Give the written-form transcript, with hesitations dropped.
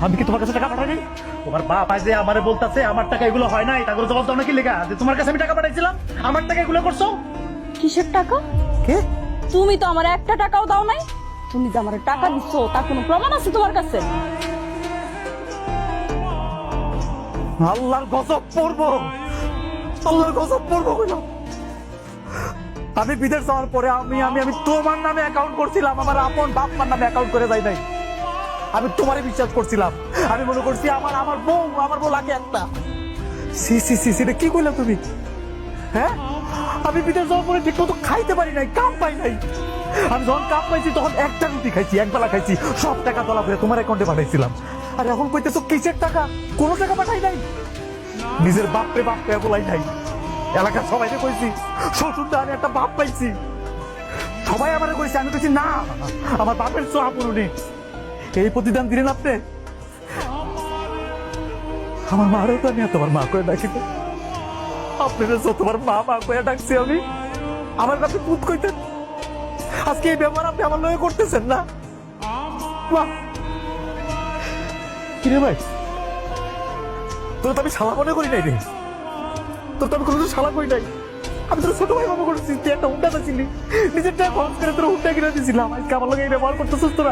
আমি কি তোমার কাছে টাকা পাঠাইনি? তোমার বাপ আজ যে আমারে বলতাছে আমার টাকা এগুলো হয় না, টাকাগুলো জবাব দাও নাকি লেখা যে তোমার কাছে আমি টাকা পাঠাইছিলাম, আমার টাকা এগুলো করছো? কিসের টাকা? কে? তুমি তো আমার একটা টাকাও দাও নাই। তুমি যে আমার টাকা দিচ্ছ তার কোনো প্রমাণ আছে তোমার কাছে? আল্লাহর গজব পড়বো, আল্লাহর গজব পড়বো কেন? আমি বিদেশ যাওয়ার পরে আমি আমি আমি তোমার নামে অ্যাকাউন্ট করছিলাম, আমার আপন বাপ মার নামে অ্যাকাউন্ট করে যাই নাই। আমি তোমারে বিশ্বাস করছিলাম, আমি মনে করছি আমার আমার বউ লাগে একটা। সি সি সি সি কি কইলা তুমি? হ্যাঁ, আমি বিদেশ যাওয়ার পরে ঠিক মতো খাইতে পারি নাই, কাম পাই নাই। আমি যখন কাম পাইছি তখন একটা রুটি খাইছি, একবেলা খাইছি, সব টাকা তোলা করে তোমার অ্যাকাউন্টে পাঠাইছিলাম। আর এখন কইতেছো কিসের টাকা? কোনো টাকা পাঠাই নাই, নিজের বাপরে বাপরে বলাই নাই। এলাকার সবাইকে কইছি শ্বশুরটা আমি একটা বাপ পাইছি, সবাই আমারে কইছে, আমি কইছি না আমার বাপের চোয়া পুরুনি। এই প্রতিদান দিলেন আপনি? আমার মারও তো আমি আর তোমার মা করে ডাকি, আপনাদের তোমার মা মা করে ডাকছি আমি, আমার কাছে পুত কইতেন। আজকে এই ব্যবহার আপনি আমার লয়ে করতেছেন না? বাহ! কিরে ভাই, তোর তো আমি শালা মনে করি নাই রে, তোর তো আমি কোনো শালা করি নাই। আমি তোর ছোট ভাই মনে করছি, তুই একটা হুন্ডা ছিলি, নিজের টাকা খরচ করে তোর হুন্ডা কিনে দিয়েছিলাম, আজকে আমার লগে এই ব্যবহার করতেছিস তোরা।